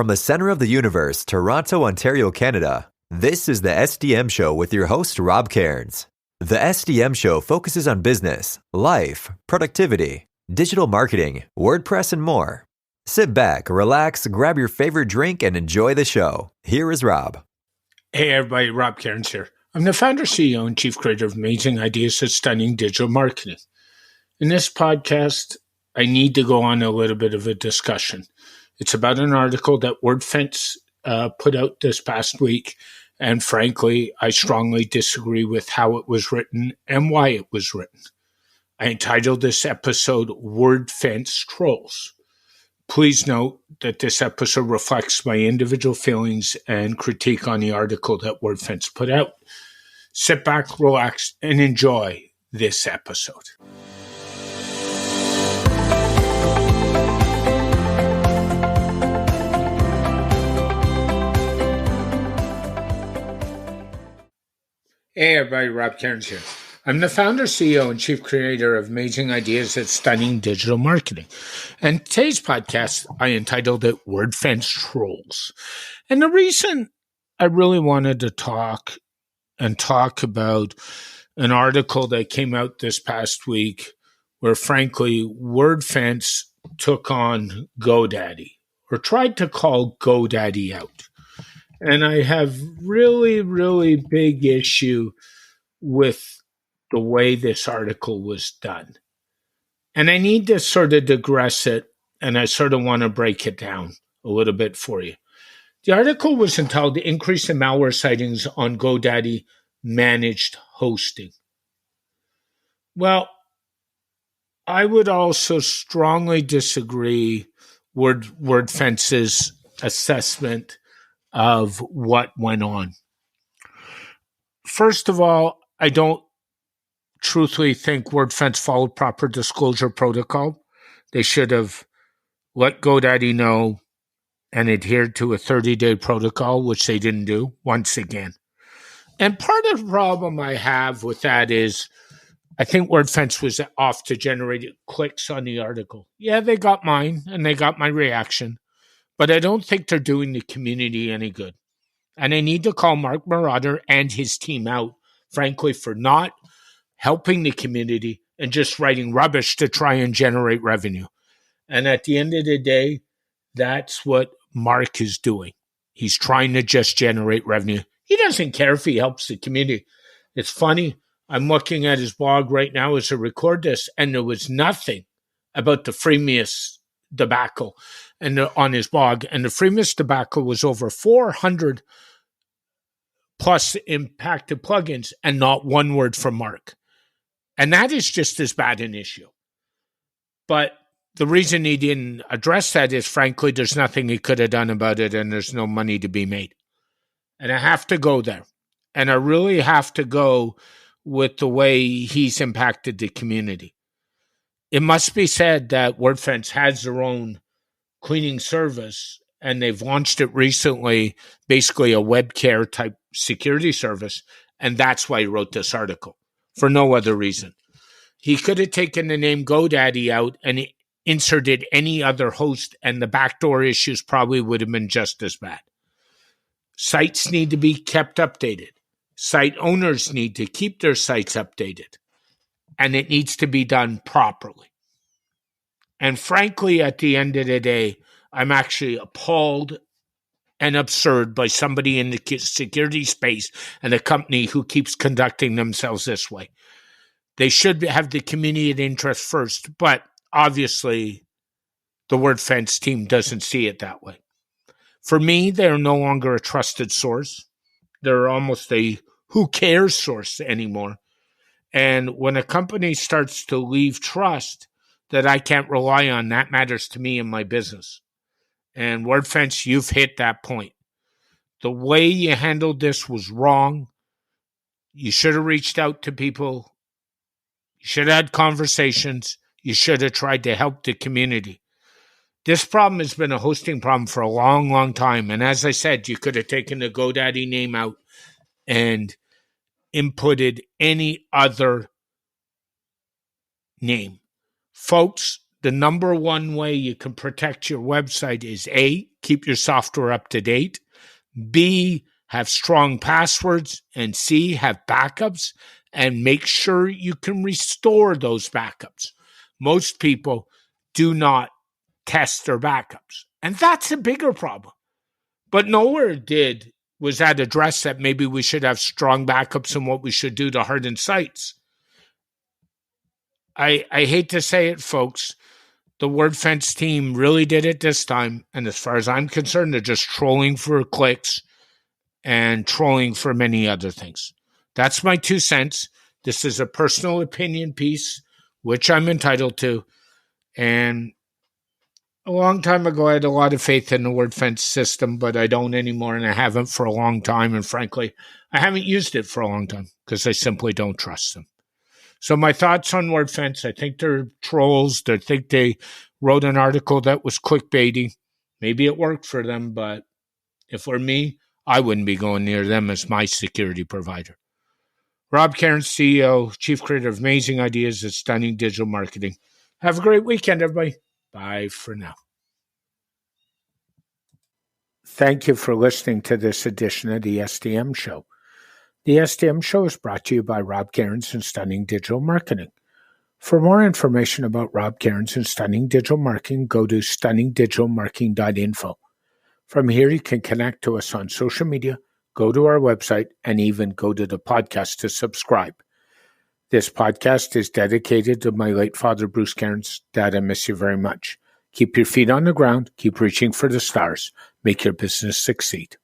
From the center of the universe, Toronto, Ontario, Canada, this is the SDM Show with your host, Rob Cairns. The SDM Show focuses on business, life, productivity, digital marketing, WordPress, and more. Sit back, relax, grab your favorite drink, and enjoy the show. Here is Rob. Hey everybody, Rob Cairns here. I'm the founder, CEO, and chief creator of Amazing Ideas at Stunning Digital Marketing. In this podcast, I need to go on a little bit of a discussion. It's about an article that Wordfence put out this past week, and frankly, I strongly disagree with how it was written and why it was written. I entitled this episode Wordfence Trolls. Please note that this episode reflects my individual feelings and critique on the article that Wordfence put out. Sit back, relax, and enjoy this episode. Hey everybody, Rob Cairns here. I'm the founder, CEO, and chief creator of Amazing Ideas at Stunning Digital Marketing. And today's podcast, I entitled it Wordfence Trolls. And the reason I really wanted to talk about an article that came out this past week where, frankly, Wordfence took on Godaddy, or tried to call Godaddy out. And I have really big issue with the way this article was done. And I need to sort of digress it, and I sort of want to break it down a little bit for you. The article was entitled Increase in Malware Sightings on Godaddy Managed Hosting. Well, I would also strongly disagree with Wordfence's assessment of what went on. First of all, I don't truthfully think Wordfence followed proper disclosure protocol. They should have let Godaddy know and adhered to a 30-day protocol, which they didn't do once again. And part of the problem I have with that is I think Wordfence was off to generate clicks on the article. Yeah, they got mine and they got my reaction, but I don't think they're doing the community any good. And I need to call Mark Marauder and his team out, frankly, for not helping the community and just writing rubbish to try and generate revenue. And at the end of the day, that's what Mark is doing. He's trying to just generate revenue. He doesn't care if he helps the community. It's funny. I'm looking at his blog right now as I record this, and there was nothing about the Freemius debacle on his blog. And the Freemius debacle was over 400 plus impacted plugins and not one word from Mark. And that is just as bad an issue. But the reason he didn't address that is, frankly, there's nothing he could have done about it and there's no money to be made. And I have to go there. And I really have to go with the way he's impacted the community. It must be said that Wordfence has their own cleaning service, and they've launched it recently, basically a web care type security service, and that's why he wrote this article, for no other reason. He could have taken the name Godaddy out and inserted any other host, and the backdoor issues probably would have been just as bad. Sites need to be kept updated. Site owners need to keep their sites updated, and it needs to be done properly. And frankly, at the end of the day, I'm actually appalled and absurd by somebody in the security space and a company who keeps conducting themselves this way. They should have the community interest first, but obviously the Wordfence team doesn't see it that way. For me, they're no longer a trusted source. They're almost a who cares source anymore. And when a company starts to leave trust that I can't rely on, that matters to me and my business. And Wordfence, you've hit that point. The way you handled this was wrong. You should have reached out to people. You should have had conversations. You should have tried to help the community. This problem has been a hosting problem for a long time. And as I said, you could have taken the Godaddy name out and inputted any other name. Folks, the number one way you can protect your website is A, keep your software up to date, B, have strong passwords, and C, have backups, and make sure you can restore those backups. Most people do not test their backups, and that's a bigger problem. But nowhere was that addressed that maybe we should have strong backups and what we should do to harden sites. I hate to say it, folks. The Wordfence team really did it this time, and as far as I'm concerned, they're just trolling for clicks and trolling for many other things. That's my 2 cents. This is a personal opinion piece, which I'm entitled to. And a long time ago, I had a lot of faith in the Wordfence system, but I don't anymore, and I haven't for a long time. And frankly, I haven't used it for a long time because I simply don't trust them. So my thoughts on Wordfence, I think they're trolls. I think they wrote an article that was clickbaity. Maybe it worked for them, but if it were me, I wouldn't be going near them as my security provider. Rob Cairns, CEO, Chief Creator of Amazing Ideas at Stunning Digital Marketing. Have a great weekend, everybody. Bye for now. Thank you for listening to this edition of the SDM Show. The SDM Show is brought to you by Rob Cairns and Stunning Digital Marketing. For more information about Rob Cairns and Stunning Digital Marketing, go to stunningdigitalmarketing.info. From here, you can connect to us on social media, go to our website, and even go to the podcast to subscribe. This podcast is dedicated to my late father, Bruce Cairns. Dad, I miss you very much. Keep your feet on the ground. Keep reaching for the stars. Make your business succeed.